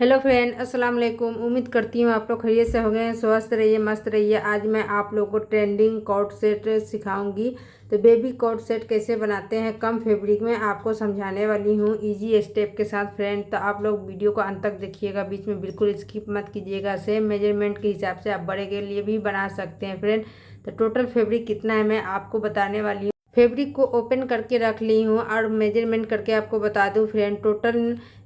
Hello friend, अस्सलाम वालेकुम। उम्मीद करती हूँ आप लोग खैरियत से हो गए हैं, स्वस्थ रहिए, मस्त रहिए। आज मैं आप लोगों को ट्रेंडिंग कोट सेट सिखाऊंगी। तो बेबी कोट सेट कैसे बनाते हैं कम फैब्रिक में आपको समझाने वाली हूँ इजी स्टेप के साथ फ्रेंड। तो आप लोग वीडियो को अंत तक देखिएगा, बीच में बिल्कुल स्किप मत कीजिएगा। सेम मेजरमेंट के हिसाब से आप बड़े के लिए भी बना सकते हैं फ्रेंड। तो टोटल फैब्रिक कितना है मैं आपको बताने वाली हूँ। फैब्रिक को ओपन करके रख ली हूँ और मेजरमेंट करके आपको बता दूँ फ्रेंड। टोटल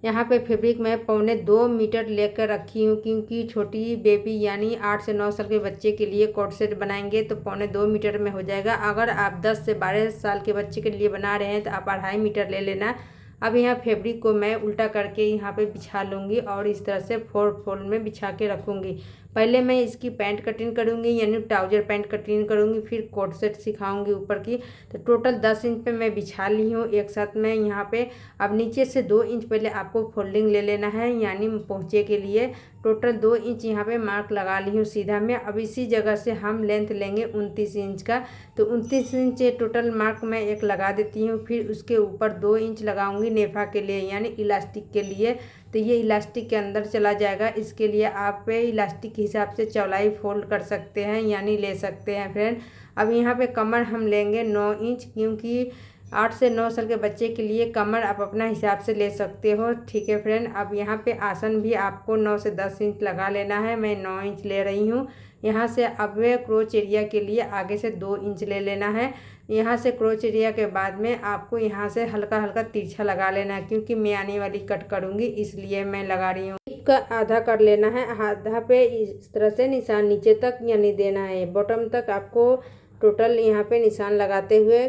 यहाँ पे फैब्रिक मैं 2.25 मीटर लेकर रखी हूँ, क्योंकि छोटी बेबी यानी 8 से 9 साल के बच्चे के लिए कोट सेट बनाएंगे तो 2.25 मीटर में हो जाएगा। अगर आप 10 से 12 साल के बच्चे के लिए बना रहे हैं तो आप 2.5 मीटर ले लेना। अब यहाँ फैब्रिक को मैं उल्टा करके यहाँ पे बिछा लूँगी और इस तरह से फोल्ड में बिछा के रखूँगी। पहले मैं इसकी पैंट कटिंग करूँगी, यानी ट्राउजर पैंट कटिंग करूँगी, फिर कोट सेट सिखाऊंगी ऊपर की। तो टोटल 10 इंच पे मैं बिछा ली हूँ एक साथ में यहाँ पे। अब नीचे से 2 इंच पहले आपको फोल्डिंग ले लेना है, यानी पहुँचे के लिए टोटल 2 इंच यहाँ पे मार्क लगा ली हूँ सीधा में। अब इसी जगह से हम लेंथ लेंगे 29 इंच का। तो 29 इंच टोटल मार्क मैं एक लगा देती हूँ। फिर उसके ऊपर 2 इंच लगाऊंगी नेफा के लिए, यानी इलास्टिक के लिए। तो ये इलास्टिक के अंदर चला जाएगा। इसके लिए आप इलास्टिक के हिसाब से चौड़ाई फोल्ड कर सकते हैं, यानी ले सकते हैं फ्रेंड। अब यहाँ पे कमर हम लेंगे 9 इंच, क्योंकि 8 से 9 साल के बच्चे के लिए कमर आप अपना हिसाब से ले सकते हो, ठीक है फ्रेंड। अब यहाँ पे आसन भी आपको 9 से 10 इंच लगा लेना है। मैं 9 इंच ले रही हूँ यहाँ से। अब क्रोच एरिया के लिए आगे से 2 इंच ले लेना है। यहाँ से क्रोच एरिया के बाद में आपको यहाँ से हल्का हल्का तिरछा लगा लेना है, क्योंकि मैं आने वाली कट करूँगी इसलिए मैं लगा रही हूँ। का आधा कर लेना है, आधा पे इस तरह से निशान नीचे तक यानी देना है, बॉटम तक आपको टोटल यहाँ पे निशान लगाते हुए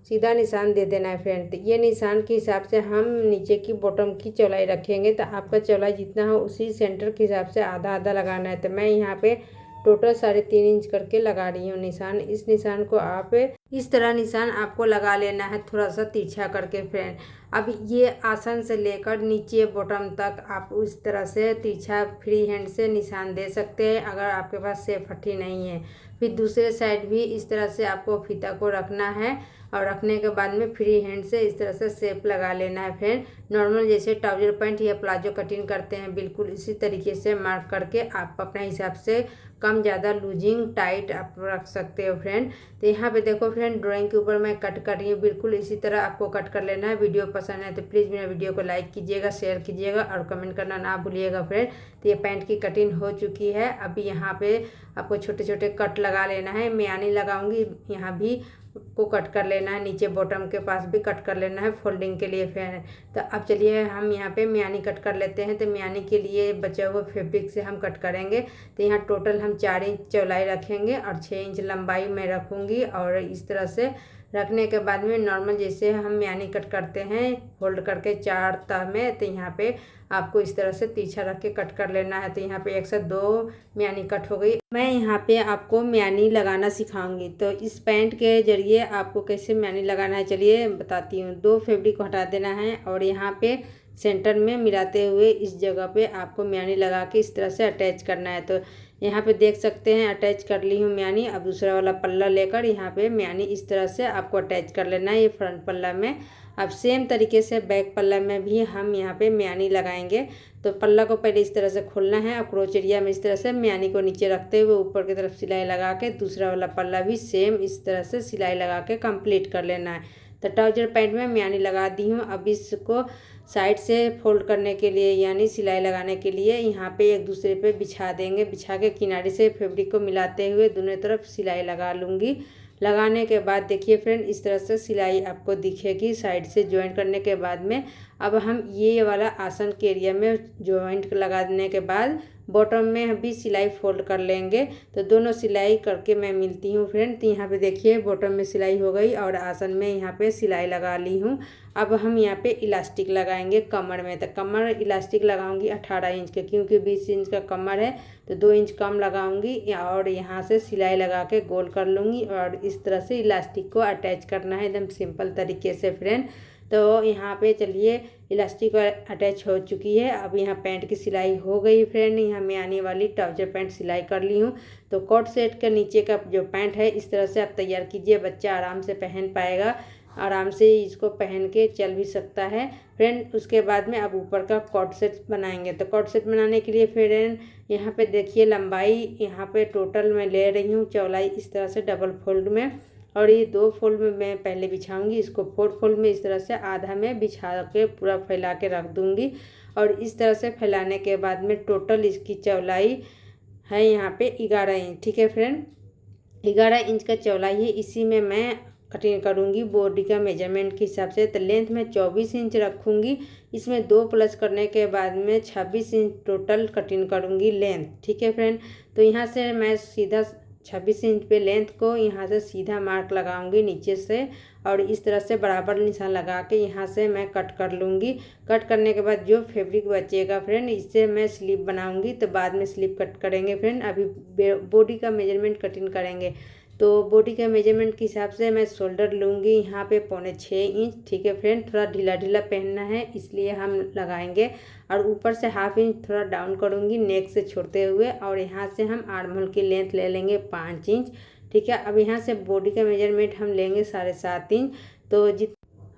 सीधा निशान दे देना है फ्रेंड। ये निशान के हिसाब से हम नीचे की बॉटम की चौड़ाई रखेंगे। तो आपका चौड़ाई जितना हो उसी सेंटर के हिसाब से आधा आधा लगाना है। तो मैं यहाँ पे टोटल 3.5 इंच करके लगा रही हूँ निशान। इस निशान को आप इस तरह निशान आपको लगा लेना है, थोड़ा सा तिरछा करके फ्रेंड। अब ये आसन से लेकर नीचे बॉटम तक आप उस तरह से तिरछा फ्री हैंड से निशान दे सकते हैं, अगर आपके पास सेफ हट्टी नहीं है। फिर दूसरे साइड भी इस तरह से आपको फीता को रखना है और रखने के बाद में फ्री हैंड से इस तरह से शेप लगा लेना है फ्रेंड। नॉर्मल जैसे ट्राउजर पैंट या प्लाजो कटिंग करते हैं बिल्कुल इसी तरीके से मार्क करके आप अपने हिसाब से कम ज़्यादा लूजिंग टाइट आप रख सकते हो फ्रेंड। तो यहाँ पे देखो फ्रेंड, ड्राइंग के ऊपर मैं कट कर रही हूँ, बिल्कुल इसी तरह आपको कट कर लेना है। वीडियो पसंद है तो प्लीज़ मेरा वीडियो को लाइक कीजिएगा, शेयर कीजिएगा और कमेंट करना ना भूलिएगा फ्रेंड। तो ये पैंट की कटिंग हो चुकी है। अभी यहाँ पे आपको छोटे छोटे कट लगा लेना है। मैं लगाऊंगी, यहाँ भी को कट कर लेना है, नीचे बॉटम के पास भी कट कर लेना है फोल्डिंग के लिए फ्रेंड। तो अब चलिए हम यहाँ पे मियानी कट कर लेते हैं। तो मियानी के लिए बचे हुए फैब्रिक से हम कट करेंगे। तो यहाँ टोटल हम 4 इंच चौड़ाई रखेंगे और 6 इंच लंबाई में रखूँगी। और इस तरह से रखने के बाद में नॉर्मल जैसे हम मियानी कट करते हैं फोल्ड करके 4 तह में, तो यहाँ पे आपको इस तरह से तिरछा रख के कट कर लेना है। तो यहाँ पे 1 से 2 मियानी कट हो गई। मैं यहाँ पे आपको मियानी लगाना सिखाऊंगी। तो इस पैंट के जरिए आपको कैसे मियानी लगाना है चलिए बताती हूँ। 2 फैब्रिक को हटा देना है और यहाँ पे सेंटर में मिलाते हुए इस जगह पे आपको मियानी लगा के इस तरह से अटैच करना है। तो यहाँ पे देख सकते हैं अटैच कर ली हूँ मियानी। अब दूसरा वाला पल्ला लेकर यहाँ पे मियानी इस तरह से आपको अटैच कर लेना है, ये फ्रंट पल्ला में। अब सेम तरीके से बैक पल्ला में भी हम यहाँ पे मियानी लगाएंगे। तो पल्ला को पहले इस तरह से खोलना है और क्रोच एरिया में इस तरह से मियानी को नीचे रखते हुए ऊपर की तरफ सिलाई लगा के दूसरा वाला पल्ला भी सेम इस तरह से सिलाई लगा के कंप्लीट कर लेना है। तो ट्राउजर पैंट में मियानी लगा दी हूँ। अब इसको साइड से फोल्ड करने के लिए यानी सिलाई लगाने के लिए यहाँ पे एक दूसरे पे बिछा देंगे। बिछा के किनारे से फैब्रिक को मिलाते हुए दोनों तरफ सिलाई लगा लूँगी। लगाने के बाद देखिए फ्रेंड इस तरह से सिलाई आपको दिखेगी साइड से ज्वाइंट करने के बाद में। अब हम ये वाला आसन के एरिया में ज्वाइंट लगाने के बाद बॉटम में भी सिलाई फोल्ड कर लेंगे। तो दोनों सिलाई करके मैं मिलती हूँ फ्रेंड। तो यहाँ पे देखिए बॉटम में सिलाई हो गई और आसन में यहाँ पे सिलाई लगा ली हूँ। अब हम यहाँ पे इलास्टिक लगाएंगे कमर में। तो कमर इलास्टिक लगाऊंगी 18 इंच के, क्योंकि 20 इंच का कमर है तो 2 इंच कम लगाऊंगी और यहाँ से सिलाई लगा के गोल कर लूँगी और इस तरह से इलास्टिक को अटैच करना है एकदम सिंपल तरीके से फ्रेंड। तो यहाँ पे चलिए इलास्टिक अटैच हो चुकी है। अब यहाँ पैंट की सिलाई हो गई फ्रेंड। यहाँ मैं आने वाली ट्राउजर पैंट सिलाई कर ली हूँ। तो कोट सेट के नीचे का जो पैंट है इस तरह से आप तैयार कीजिए, बच्चा आराम से पहन पाएगा। आराम से इसको पहन के चल भी सकता है फ्रेंड। उसके बाद में अब ऊपर का कॉर्ड सेट बनाएंगे। तो कॉर्ड सेट बनाने के लिए फ्रेंड यहाँ पे देखिए लंबाई यहाँ पे टोटल मैं ले रही हूँ चौड़ाई इस तरह से डबल फोल्ड में, और ये 2 फोल्ड में मैं पहले बिछाऊंगी। इसको 4 फोल्ड में इस तरह से आधा में बिछा के पूरा फैला के रख दूंगी। और इस तरह से फैलाने के बाद में टोटल इसकी चौड़ाई है यहाँ पे 11 इंच। ठीक है फ्रेंड, 11 इंच का चौड़ाई है। इसी में मैं कटिंग करूँगी बॉडी का मेजरमेंट के हिसाब से। तो लेंथ में 24 इंच रखूँगी। इसमें 2 प्लस करने के बाद में 26 इंच टोटल कटिंग करूँगी लेंथ। ठीक है फ्रेंड, तो यहाँ से मैं सीधा 26 इंच पे लेंथ को यहाँ से सीधा मार्क लगाऊंगी नीचे से, और इस तरह से बराबर निशान लगा के यहाँ से मैं कट कर लूँगी। कट करने के बाद जो फैब्रिक बचेगा फ्रेंड इससे मैं स्लीव बनाऊंगी। तो बाद में स्लीव कट करेंगे फ्रेंड। अभी बॉडी का मेजरमेंट कटिंग करेंगे। तो बॉडी के मेजरमेंट के हिसाब से मैं शोल्डर लूँगी यहाँ पे 5.25 इंच। ठीक है फ्रेंड, थोड़ा ढीला ढीला पहनना है इसलिए हम लगाएंगे। और ऊपर से 1/2 इंच थोड़ा डाउन करूँगी नेक से छोड़ते हुए, और यहाँ से हम आर्म होल की लेंथ ले लेंगे 5 इंच। ठीक है, अब यहाँ से बॉडी का मेजरमेंट हम लेंगे 7.5 इंच। तो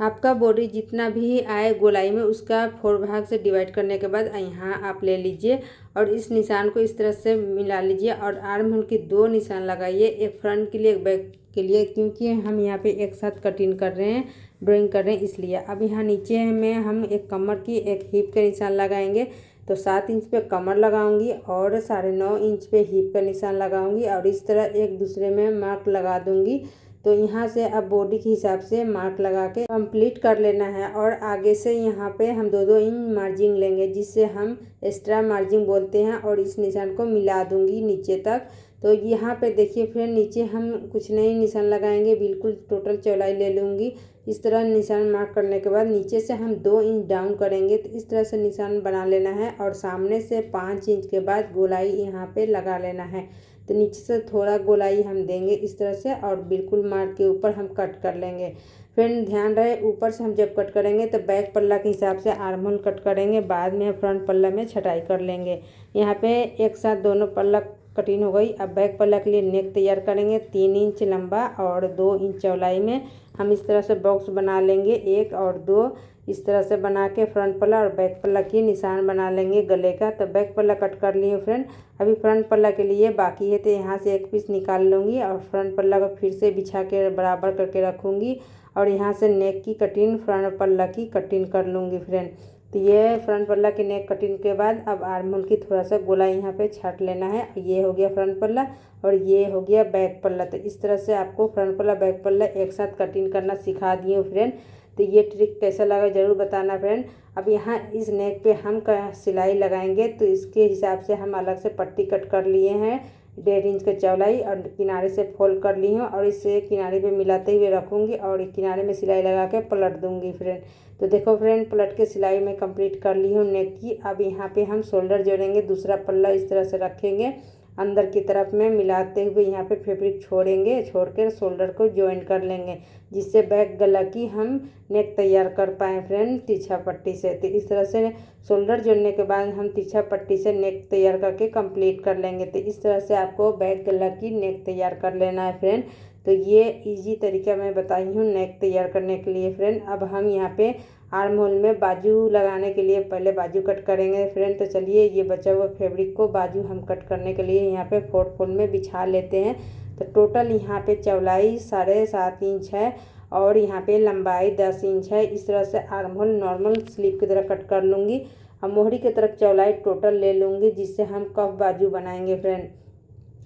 आपका बॉडी जितना भी आए गोलाई में उसका 4 भाग से डिवाइड करने के बाद यहाँ आप ले लीजिए और इस निशान को इस तरह से मिला लीजिए। और आर्म होल की 2 निशान लगाइए, एक फ्रंट के लिए एक बैक के लिए, क्योंकि हम यहाँ पे एक साथ कटिंग कर रहे हैं, ड्राइंग कर रहे हैं इसलिए। अब यहाँ नीचे में हम एक कमर की एक हिप के निशान लगाएंगे। तो 7 इंच पे कमर लगाऊंगी और 9.5 इंच पे हिप का निशान लगाऊंगी, और इस तरह एक दूसरे में मार्क लगा दूंगी। तो यहाँ से अब बॉडी के हिसाब से मार्क लगा के कंप्लीट कर लेना है। और आगे से यहाँ पे हम 2-2 इंच मार्जिंग लेंगे, जिससे हम एक्स्ट्रा मार्जिंग बोलते हैं, और इस निशान को मिला दूंगी नीचे तक। तो यहाँ पे देखिए फिर नीचे हम कुछ नहीं निशान लगाएंगे, बिल्कुल टोटल चौड़ाई ले लूँगी। इस तरह निशान मार्क करने के बाद नीचे से हम 2 इंच डाउन करेंगे। तो इस तरह से निशान बना लेना है, और सामने से 5 इंच के बाद गोलाई यहाँ पे लगा लेना है। तो नीचे से थोड़ा गोलाई हम देंगे इस तरह से, और बिल्कुल मार्क के ऊपर हम कट कर लेंगे। फ्रेंड ध्यान रहे ऊपर से हम जब कट करेंगे तो बैक पल्ला के हिसाब से आर्म होल कट करेंगे, बाद में फ्रंट पल्ला में छटाई कर लेंगे। यहाँ पे एक साथ दोनों पल्ला कटिंग हो गई। अब बैक पल्ला के लिए नेक तैयार करेंगे 3 इंच लंबा और 2 इंच चौड़ाई में। हम इस तरह से बॉक्स बना लेंगे 1 और 2, इस तरह से बना के फ्रंट पल्ला और बैक पल्ला की निशान बना लेंगे गले का। तो बैक पल्ला कट कर लिए फ्रेंड। अभी फ्रंट पल्ला के लिए बाकी है, तो यहाँ से एक पीस निकाल लूँगी और फ्रंट पल्ला को फिर से बिछा के बराबर करके रखूँगी, और यहाँ से नेक की कटिंग फ्रंट पल्ला की कटिंग कर लूँगी फ्रेंड। तो ये फ्रंट पल्ला की नेक कटिंग के बाद अब आर्म होल की थोड़ा सा गोला यहाँ पे छाट लेना है। ये हो गया फ्रंट पल्ला और ये हो गया बैक पल्ला। तो इस तरह से आपको फ्रंट पल्ला बैक पल्ला एक साथ कटिंग करना सिखा दी हूँ फ्रेंड। तो ये ट्रिक कैसा लगा ज़रूर बताना फ्रेंड। अब यहाँ इस नेक पे हम सिलाई लगाएंगे, तो इसके हिसाब से हम अलग से पट्टी कट कर लिए हैं 1.5 इंच का चौड़ाई, और किनारे से फोल्ड कर ली हूँ, और इसे किनारे पे मिलाते हुए रखूँगी और किनारे में सिलाई लगा के पलट दूँगी फ्रेंड। तो देखो फ्रेंड, पलट के सिलाई में कंप्लीट कर ली हूँ नेक की। अब यहाँ पे हम शोल्डर जोड़ेंगे, दूसरा पल्ला इस तरह से रखेंगे, अंदर की तरफ में मिलाते हुए यहाँ पे फैब्रिक छोड़ेंगे, छोड़कर शोल्डर को ज्वाइन कर लेंगे, जिससे बैक गला की हम नेक तैयार कर पाएँ फ्रेंड तिरछा पट्टी से। तो इस तरह से शोल्डर जोड़ने के बाद हम तिरछा पट्टी से नेक तैयार करके कंप्लीट कर लेंगे। तो इस तरह से आपको बैक गला की नेक तैयार कर लेना है फ्रेंड। तो ये इजी तरीका मैं बताई हूँ नेक तैयार करने के लिए फ्रेंड। अब हम यहाँ पे आर्म होल में बाजू लगाने के लिए पहले बाजू कट करेंगे फ्रेंड। तो चलिए ये बचा हुआ फैब्रिक को बाजू हम कट करने के लिए यहाँ पे 4 फोल्ड में बिछा लेते हैं। तो टोटल यहाँ पे चौड़ाई 7.5 इंच है और यहाँ पे लंबाई 10 इंच है। इस तरह से आर्म होल नॉर्मल स्लीव की तरह कट कर लूँगी। अब मोहरी की तरफ चौड़ाई टोटल ले लूँगी, जिससे हम कफ बाजू बनाएंगे फ्रेंड।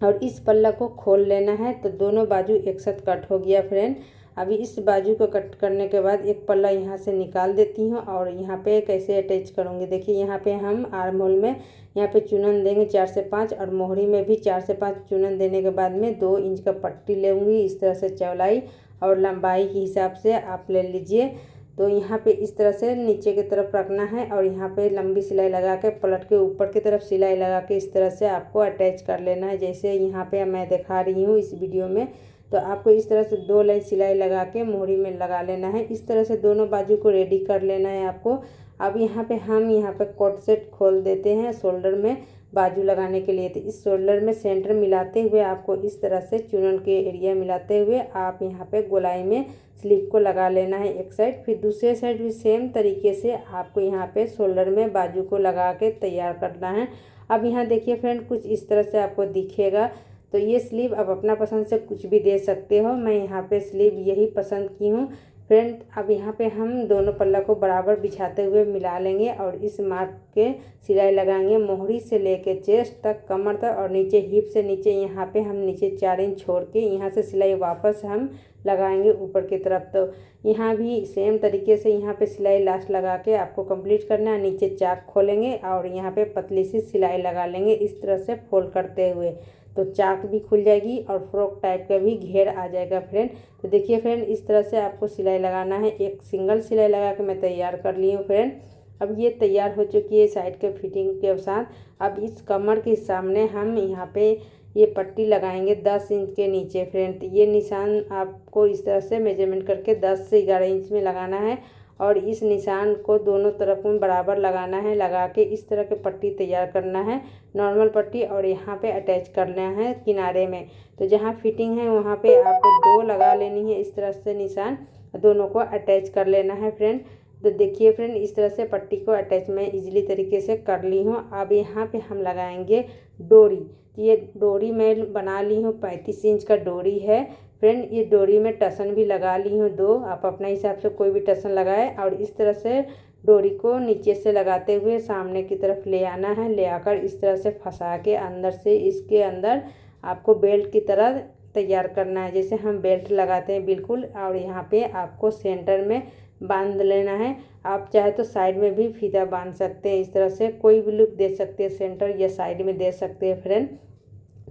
और इस पल्ला को खोल लेना है, तो दोनों बाजू एक साथ कट हो गया फ्रेंड। अभी इस बाजू को कट करने के बाद एक पल्ला यहाँ से निकाल देती हूँ और यहाँ पे कैसे अटैच करूँगी। देखिए यहाँ पे हम आर्म होल में यहाँ पे चुनन देंगे 4 से 5, और मोहरी में भी 4 से 5 चुनन देने के बाद में 2 इंच का पट्टी लूँगी। इस तरह से चौड़ाई और लंबाई के हिसाब से आप ले लीजिए। तो यहाँ पे इस तरह से नीचे की तरफ रखना है, और यहाँ पे लंबी सिलाई लगा के पलट के ऊपर की तरफ सिलाई लगा के इस तरह से आपको अटैच कर लेना है, जैसे यहाँ पे मैं दिखा रही हूँ इस वीडियो में। तो आपको इस तरह से 2 लाइन सिलाई लगा के मोहरी में लगा लेना है। इस तरह से दोनों बाजू को रेडी कर लेना है आपको। अब यहाँ पे हम यहाँ पे कोट सेट खोल देते हैं शोल्डर में बाजू लगाने के लिए। तो इस शोल्डर में सेंटर मिलाते हुए आपको इस तरह से चुनन के एरिया मिलाते हुए आप यहाँ पे गोलाई में स्लीव को लगा लेना है एक साइड। फिर दूसरे साइड भी सेम तरीके से आपको यहाँ पे शोल्डर में बाजू को लगा के तैयार करना है। अब यहाँ देखिए फ्रेंड, कुछ इस तरह से आपको दिखेगा। तो ये स्लीव आप अपना पसंद से कुछ भी दे सकते हो। मैं यहाँ पे स्लीव यही पसंद की हूँ फ्रेंड। अब यहाँ पे हम दोनों पल्ला को बराबर बिछाते हुए मिला लेंगे और इस मार्क के सिलाई लगाएंगे मोहरी से लेके चेस्ट तक, कमर तक और नीचे हिप से नीचे। यहाँ पे हम नीचे 4 इंच छोड़ के यहाँ से सिलाई वापस हम लगाएंगे ऊपर की तरफ। तो यहाँ भी सेम तरीके से यहाँ पे सिलाई लास्ट लगा के आपको कंप्लीट करना है। नीचे चाक खोलेंगे और यहाँ पे पतली सी सिलाई लगा लेंगे इस तरह से फोल्ड करते हुए। तो चाक भी खुल जाएगी और फ्रॉक टाइप का भी घेर आ जाएगा फ्रेंड। तो देखिए फ्रेंड, इस तरह से आपको सिलाई लगाना है। एक सिंगल सिलाई लगा के मैं तैयार कर ली हूँ फ्रेंड। अब ये तैयार हो चुकी है साइड के फिटिंग के साथ। अब इस कमर के सामने हम यहाँ पे ये पट्टी लगाएंगे 10 इंच के नीचे फ्रेंड। ये निशान आपको इस तरह से मेजरमेंट करके 10 से 11 इंच में लगाना है और इस निशान को दोनों तरफ में बराबर लगाना है। लगा के इस तरह के पट्टी तैयार करना है, नॉर्मल पट्टी, और यहाँ पे अटैच करना है किनारे में। तो जहाँ फिटिंग है वहाँ पे आपको 2 लगा लेनी है इस तरह से निशान, दोनों को अटैच कर लेना है फ्रेंड। तो देखिए फ्रेंड, इस तरह से पट्टी को अटैच मैं इजीली तरीके से कर ली हूँ। अब यहाँ पे हम लगाएंगे डोरी। ये डोरी मैं बना ली हूँ 35 इंच का डोरी है फ्रेंड। ये डोरी में टसन भी लगा ली हूँ 2, आप अपने हिसाब से कोई भी टसन लगाए। और इस तरह से डोरी को नीचे से लगाते हुए सामने की तरफ ले आना है। ले आकर इस तरह से फंसा के अंदर से इसके अंदर आपको बेल्ट की तरह तैयार करना है, जैसे हम बेल्ट लगाते हैं बिल्कुल। और यहाँ पे आपको सेंटर में बांध लेना है। आप चाहे तो साइड में भी फीता बांध सकते हैं, इस तरह से कोई भी लुक दे सकते हैं, सेंटर या साइड में दे सकते हैं फ्रेंड।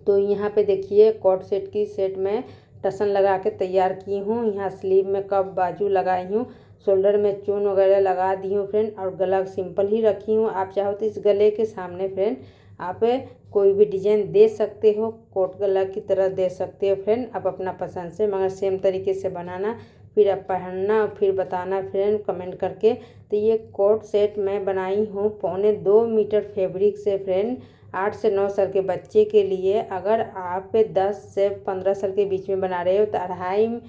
तो यहाँ पे देखिए कोट सेट की सेट में टसन लगा के तैयार की हूँ। यहाँ स्लीव में कप बाजू लगाई हूँ, शोल्डर में चून वगैरह लगा दी हूँ फ्रेंड, और गला सिंपल ही रखी हूँ। आप चाहो तो इस गले के सामने फ्रेंड आप कोई भी डिजाइन दे सकते हो, कोट गला की तरह दे सकते हो फ्रेंड, आप अपना पसंद से, मगर सेम तरीके से बनाना, फिर आप पहनना, फिर बताना फ्रेंड कमेंट करके। तो ये कोट सेट मैं बनाई हूँ 2.25 मीटर फैब्रिक से फ्रेंड, 8 से 9 साल के बच्चे के लिए। अगर आप 10 से 15 साल के बीच में बना रहे हो तो 2.5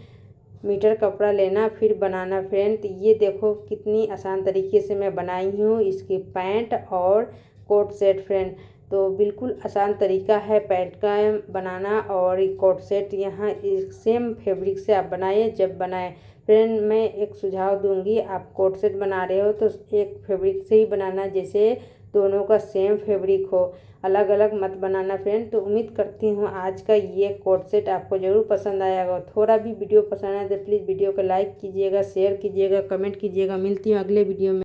मीटर कपड़ा लेना फिर बनाना फ्रेंड। तो ये देखो कितनी आसान तरीके से मैं बनाई हूँ इसकी पैंट और कोट सेट फ्रेंड। तो बिल्कुल आसान तरीका है पैंट का बनाना और कोट सेट। यहाँ सेम फैब्रिक से आप बनाइए। जब बनाए फ्रेंड, मैं एक सुझाव दूंगी, आप कोट सेट बना रहे हो तो एक फैब्रिक से ही बनाना, जैसे दोनों का सेम फैब्रिक हो, अलग अलग मत बनाना फ्रेंड। तो उम्मीद करती हूँ आज का ये कोट सेट आपको ज़रूर पसंद आएगा। थोड़ा भी वीडियो पसंद आए तो प्लीज़ वीडियो को लाइक कीजिएगा, शेयर कीजिएगा, कमेंट कीजिएगा। मिलती हूँ अगले वीडियो में।